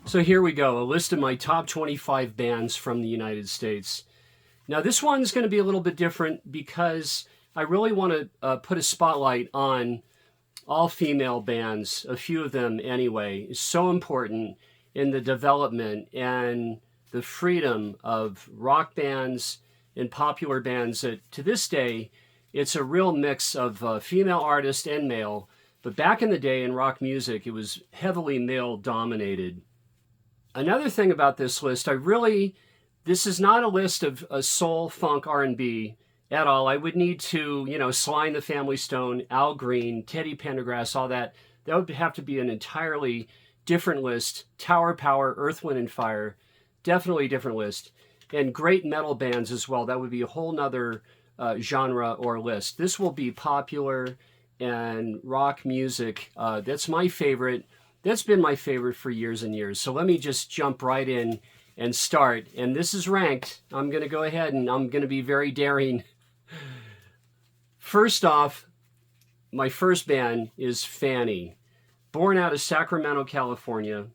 So here we go, a list of my top 25 bands from the United States. Now this one's going to be a little bit different because I really want to put a spotlight on all female bands, a few of them anyway. It's so important in the development and the freedom of rock bands and popular bands that to this day, it's a real mix of female artists and male. But back in the day in rock music, it was heavily male dominated. Another thing about this list, this is not a list of soul, funk, R&B at all. I would need to, Sly and the Family Stone, Al Green, Teddy Pendergrass, all that. That would have to be an entirely different list. Tower Power, Earth, Wind and Fire, definitely a different list. And great metal bands as well. That would be a whole nother genre or list. This will be popular and rock music. That's my favorite. That's been my favorite for years and years. So let me just jump right in and start. And this is ranked. I'm going to go ahead and I'm going to be very daring. First off, my first band is Fanny. Born out of Sacramento, California.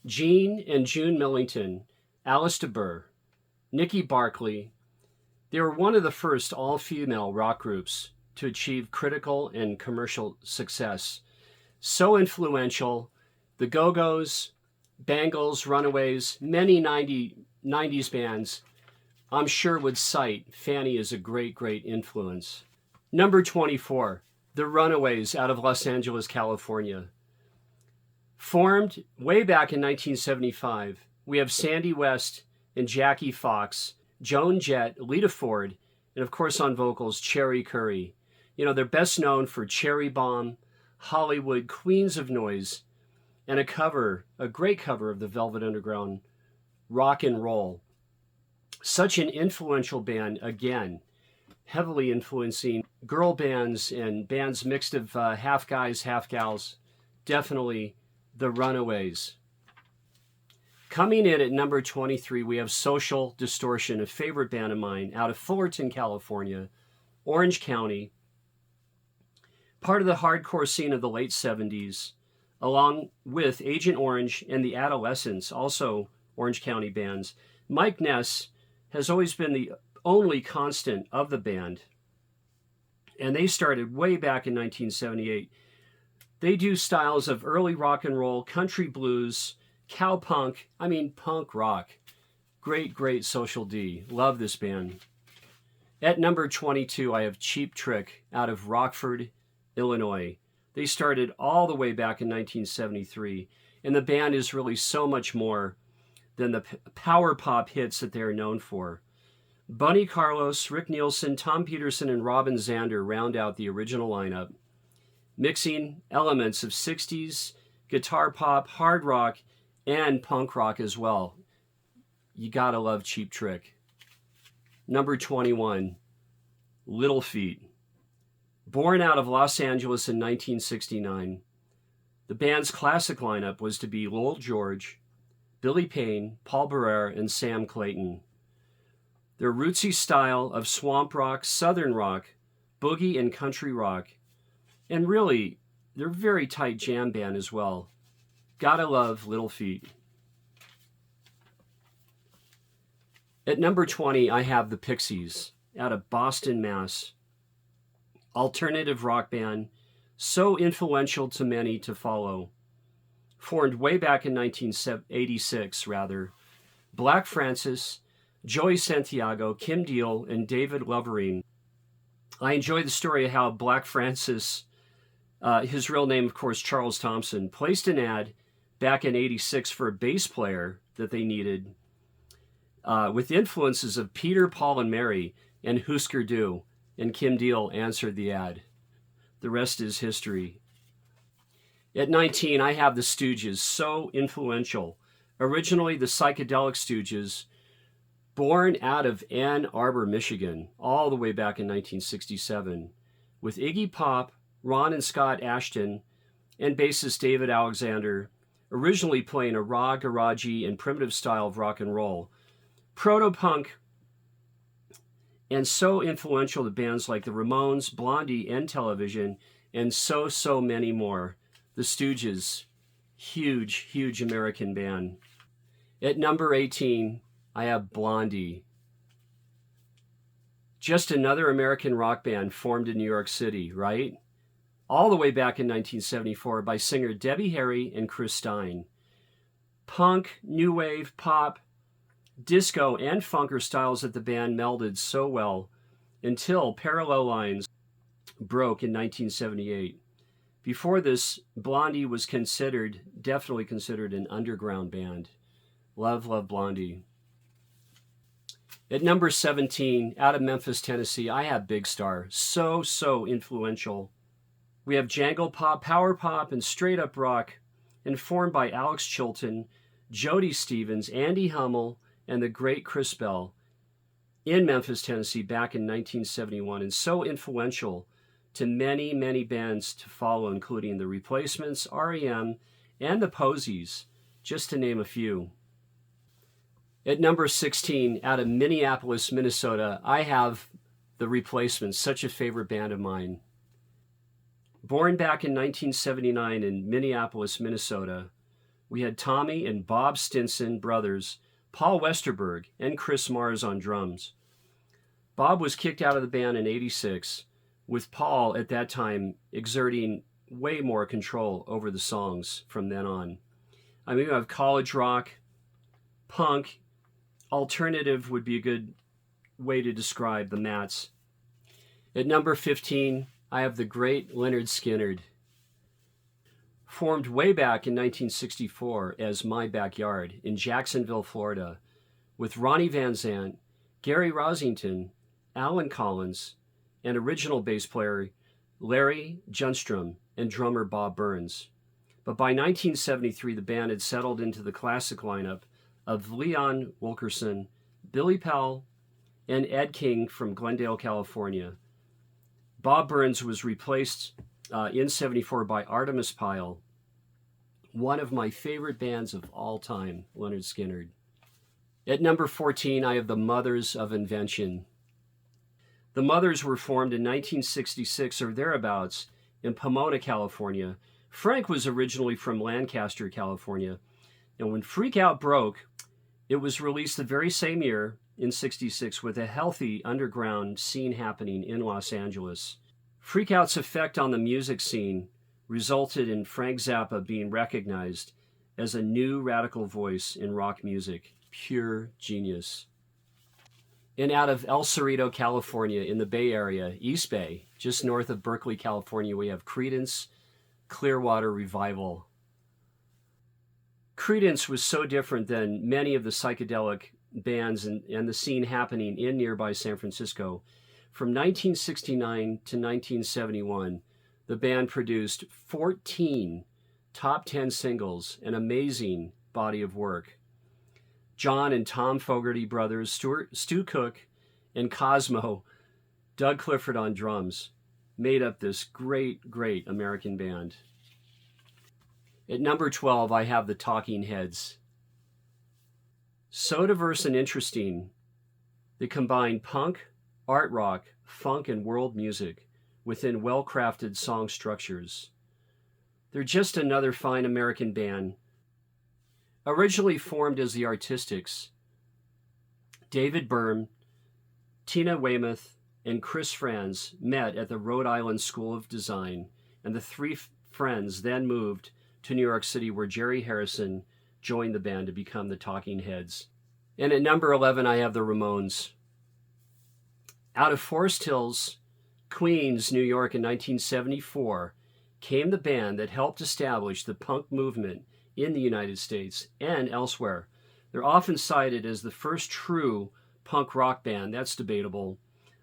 Gene and June Millington, Alice DeBurr, Nikki Barclay. They were one of the first all-female rock groups to achieve critical and commercial success. So influential, the Go-Go's, Bangles, Runaways, many 90s bands, I'm sure would cite Fanny as a great, great influence. Number 24, the Runaways out of Los Angeles, California. Formed way back in 1975, we have Sandy West and Jackie Fox, Joan Jett, Lita Ford, and of course on vocals, Cherry Curry. They're best known for Cherry Bomb, Hollywood, Queens of Noise, and a great cover of the Velvet Underground, Rock and Roll. Such an influential band, again, heavily influencing girl bands and bands mixed of half guys, half gals. Definitely the Runaways. Coming in at number 23, we have Social Distortion, a favorite band of mine, out of Fullerton, California, Orange County. Part of the hardcore scene of the late 70s, along with Agent Orange and the Adolescents, also Orange County bands. Mike Ness has always been the only constant of the band, and they started way back in 1978. They do styles of early rock and roll, country blues, cowpunk, punk rock. Great, great Social D. Love this band. At number 22, I have Cheap Trick out of Rockford, Illinois. They started all the way back in 1973, and the band is really so much more than the power pop hits that they're known for. Bunny Carlos, Rick Nielsen, Tom Peterson, and Robin Zander round out the original lineup, mixing elements of 60s, guitar pop, hard rock, and punk rock as well. You gotta love Cheap Trick. Number 21, Little Feat. Born out of Los Angeles in 1969, the band's classic lineup was to be Lowell George, Billy Payne, Paul Barrere, and Sam Clayton. Their rootsy style of swamp rock, southern rock, boogie, and country rock, and really, they're a very tight jam band as well. Gotta love Little Feat. At number 20, I have the Pixies out of Boston, Mass. Alternative rock band, so influential to many to follow. Formed way back in 1986, Black Francis, Joey Santiago, Kim Deal, and David Loverine. I enjoy the story of how Black Francis, his real name, of course, Charles Thompson, placed an ad back in 86 for a bass player that they needed with influences of Peter, Paul, and Mary and Husker Du, and Kim Deal answered the ad. The rest is history. At 19, I have the Stooges, so influential. Originally the Psychedelic Stooges, born out of Ann Arbor, Michigan, all the way back in 1967, with Iggy Pop, Ron and Scott Ashton, and bassist David Alexander, originally playing a raw, garagey, and primitive style of rock and roll. Proto-punk, and so influential to bands like the Ramones, Blondie, and Television, and so many more. The Stooges, Huge, huge American band. At number 18, I have Blondie. Just another American rock band formed in New York City, right? All the way back in 1974 by singer Debbie Harry and Chris Stein. Punk, new wave, pop, disco, and funker styles that the band melded so well until Parallel Lines broke in 1978. Before this, Blondie was definitely considered an underground band. Love Blondie. At number 17, out of Memphis, Tennessee, I have Big Star. So influential. We have jangle pop, power pop, and straight up rock, informed by Alex Chilton, Jody Stevens, Andy Hummel, and the great Chris Bell in Memphis, Tennessee back in 1971, and so influential to many, many bands to follow, including The Replacements, REM, and the Posies, just to name a few. At number 16, out of Minneapolis, Minnesota, I have The Replacements, such a favorite band of mine. Born back in 1979 in Minneapolis, Minnesota, we had Tommy and Bob Stinson brothers, Paul Westerberg, and Chris Mars on drums. Bob was kicked out of the band in '86, with Paul at that time exerting way more control over the songs from then on. I mean, we have college rock, punk, alternative would be a good way to describe the Mats. At number 15, I have the great Lynyrd Skynyrd. Formed way back in 1964 as My Backyard in Jacksonville, Florida, with Ronnie Van Zant, Gary Rosington, Alan Collins, and original bass player Larry Junstrom and drummer Bob Burns. But by 1973, the band had settled into the classic lineup of Leon Wilkerson, Billy Powell, and Ed King from Glendale, California. Bob Burns was replaced in '74 by Artemis Pyle, one of my favorite bands of all time, Lynyrd Skynyrd. At number 14, I have the Mothers of Invention. The Mothers were formed in 1966 or thereabouts in Pomona, California. Frank was originally from Lancaster, California. And when Freak Out broke, it was released the very same year in '66 with a healthy underground scene happening in Los Angeles. Freak Out's effect on the music scene resulted in Frank Zappa being recognized as a new radical voice in rock music. Pure genius. And out of El Cerrito, California, in the Bay Area, East Bay, just north of Berkeley, California, we have Creedence Clearwater Revival. Creedence was so different than many of the psychedelic bands and the scene happening in nearby San Francisco. From 1969 to 1971, the band produced 14 top 10 singles, an amazing body of work. John and Tom Fogerty brothers, Stu Cook, and Cosmo, Doug Clifford on drums, made up this great American band. At number 12, I have the Talking Heads. So diverse and interesting, they combine punk, art rock, funk, and world music within well-crafted song structures. They're just another fine American band. Originally formed as the Artistics, David Byrne, Tina Weymouth, and Chris Franz met at the Rhode Island School of Design, and the three friends then moved to New York City, where Jerry Harrison joined the band to become the Talking Heads. And at number 11, I have the Ramones. Out of Forest Hills, Queens, New York in 1974, came the band that helped establish the punk movement in the United States and elsewhere. They're often cited as the first true punk rock band. That's debatable.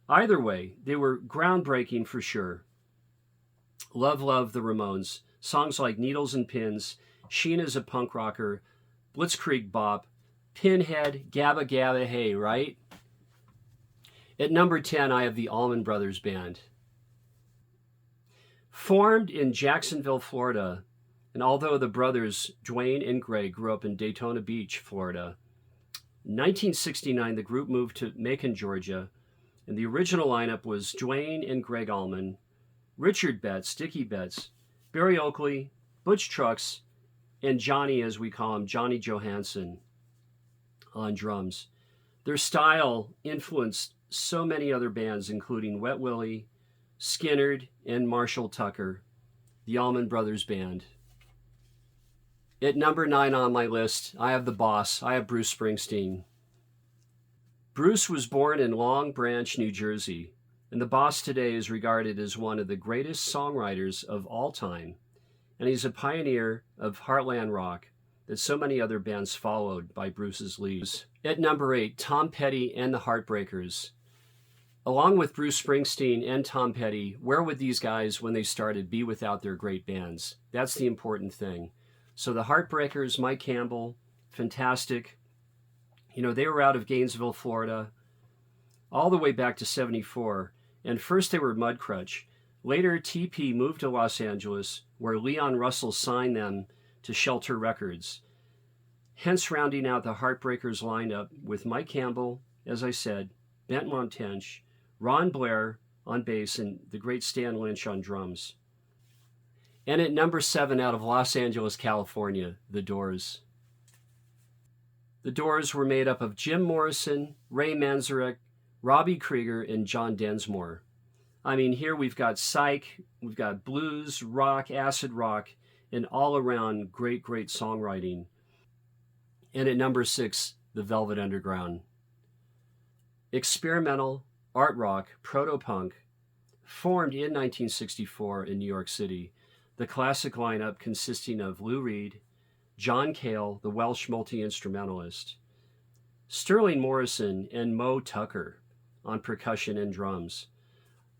Either way, they were groundbreaking for sure. Love the Ramones. Songs like Needles and Pins, Sheena's a Punk Rocker, Blitzkrieg Bop, Pinhead, Gabba Gabba Hey, right? At number 10, I have the Allman Brothers Band. Formed in Jacksonville, Florida, and although the brothers Dwayne and Greg grew up in Daytona Beach, Florida, in 1969 the group moved to Macon, Georgia, and the original lineup was Dwayne and Greg Allman, Richard Betts, Dickie Betts, Barry Oakley, Butch Trucks, and Johnny, as we call him, Johnny Johansson, on drums. Their style influenced so many other bands, including Wet Willie, Skynyrd, and Marshall Tucker, the Allman Brothers Band. At number 9 on my list, I have the boss. I have Bruce Springsteen. Bruce was born in Long Branch, New Jersey, and the boss today is regarded as one of the greatest songwriters of all time, and he's a pioneer of heartland rock that so many other bands followed by Bruce's lead. At number 8, Tom Petty and the Heartbreakers. Along with Bruce Springsteen and Tom Petty, where would these guys, when they started, be without their great bands? That's the important thing. So the Heartbreakers, Mike Campbell, fantastic. You know, they were out of Gainesville, Florida, all the way back to 74. And first they were Mudcrutch. Later, TP moved to Los Angeles, where Leon Russell signed them to Shelter Records. Hence rounding out the Heartbreakers lineup with Mike Campbell, as I said, Bent Montench, Ron Blair on bass, and the great Stan Lynch on drums. And at number 7, out of Los Angeles, California, The Doors. The Doors were made up of Jim Morrison, Ray Manzarek, Robbie Krieger, and John Densmore. I mean, here we've got psych, we've got blues, rock, acid rock, and all around great, great songwriting. And at number 6, The Velvet Underground. Experimental, art rock, proto-punk, formed in 1964 in New York City. The classic lineup consisting of Lou Reed, John Cale, the Welsh multi-instrumentalist, Sterling Morrison, and Moe Tucker on percussion and drums.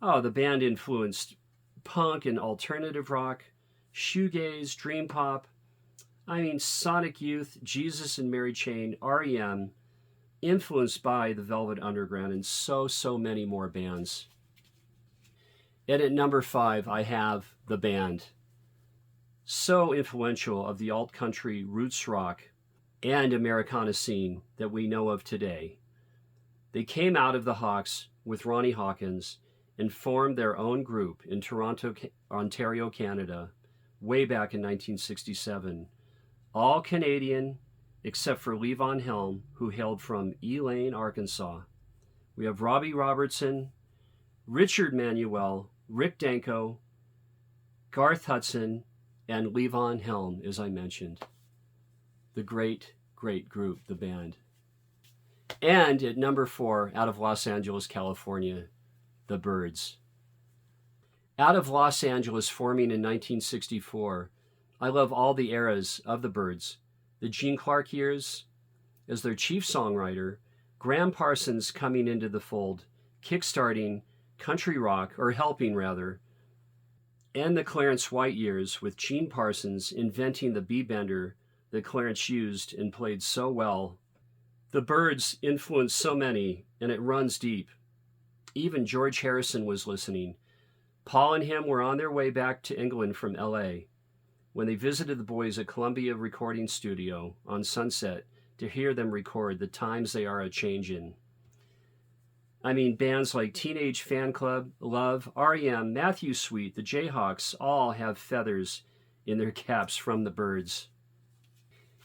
Oh, the band influenced punk and alternative rock, shoegaze, dream pop. I mean, Sonic Youth, Jesus and Mary Chain, REM, influenced by the Velvet Underground, and so many more bands. And at number 5, I have The Band. So influential of the alt-country roots rock and Americana scene that we know of today. They came out of the Hawks with Ronnie Hawkins and formed their own group in Toronto, Ontario, Canada, way back in 1967. All Canadian, except for Levon Helm, who hailed from Elaine, Arkansas. We have Robbie Robertson, Richard Manuel, Rick Danko, Garth Hudson, and Levon Helm, as I mentioned. The great, great group, The Band. And at number 4, out of Los Angeles, California, The Byrds. Out of Los Angeles, forming in 1964, I love all the eras of the Byrds. The Gene Clark years as their chief songwriter, Graham Parsons coming into the fold, kickstarting country rock, or helping rather, and the Clarence White years with Gene Parsons inventing the B-bender that Clarence used and played so well. The Byrds influenced so many, and it runs deep. Even George Harrison was listening. Paul and him were on their way back to England from LA when they visited the boys at Columbia Recording Studio on Sunset to hear them record The Times They Are A-Changin'. I mean, bands like Teenage Fan Club, Love, REM, Matthew Sweet, the Jayhawks all have feathers in their caps from the Byrds.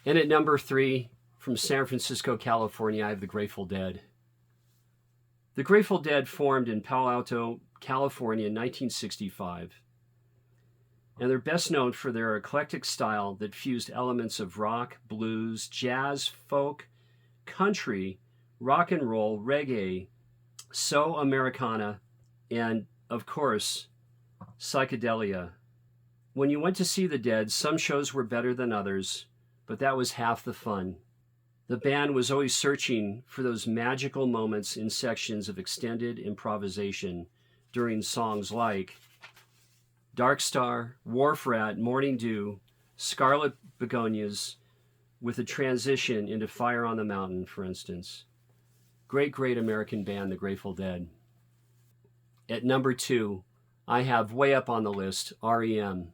And at number 3, from San Francisco, California, I have the Grateful Dead. The Grateful Dead formed in Palo Alto, California in 1965. And they're best known for their eclectic style that fused elements of rock, blues, jazz, folk, country, rock and roll, reggae, so Americana, and, of course, psychedelia. When you went to see the Dead, some shows were better than others, but that was half the fun. The band was always searching for those magical moments in sections of extended improvisation during songs like Dark Star, Wharf Rat, Morning Dew, Scarlet Begonias, with a transition into Fire on the Mountain, for instance. Great, great American band, the Grateful Dead. At number 2, I have way up on the list, REM.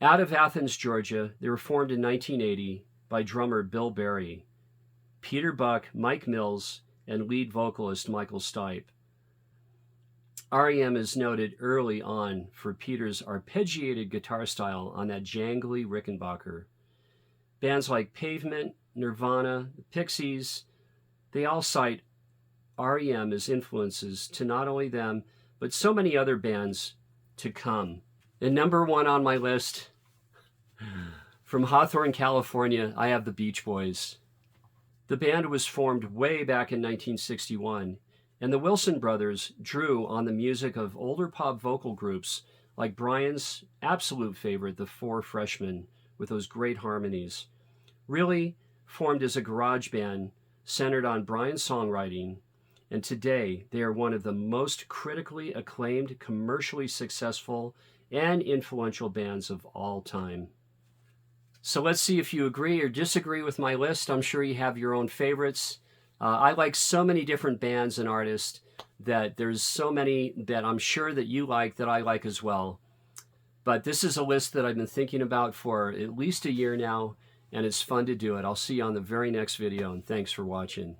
Out of Athens, Georgia, they were formed in 1980 by drummer Bill Berry, Peter Buck, Mike Mills, and lead vocalist Michael Stipe. REM is noted early on for Peter's arpeggiated guitar style on that jangly Rickenbacker, Bands like Pavement, Nirvana, the Pixies, they all cite REM as influences to not only them, but so many other bands to come. And number one on my list, from Hawthorne, California, I have the Beach Boys. The band was formed way back in 1961, and the Wilson brothers drew on the music of older pop vocal groups like Brian's absolute favorite, the Four Freshmen, with those great harmonies. Really formed as a garage band centered on Brian's songwriting, and today they are one of the most critically acclaimed, commercially successful, and influential bands of all time. So let's see if you agree or disagree with my list. I'm sure you have your own favorites. I like so many different bands and artists that there's so many that I'm sure that you like that I like as well. But this is a list that I've been thinking about for at least a year now, and it's fun to do it. I'll see you on the very next video, and thanks for watching.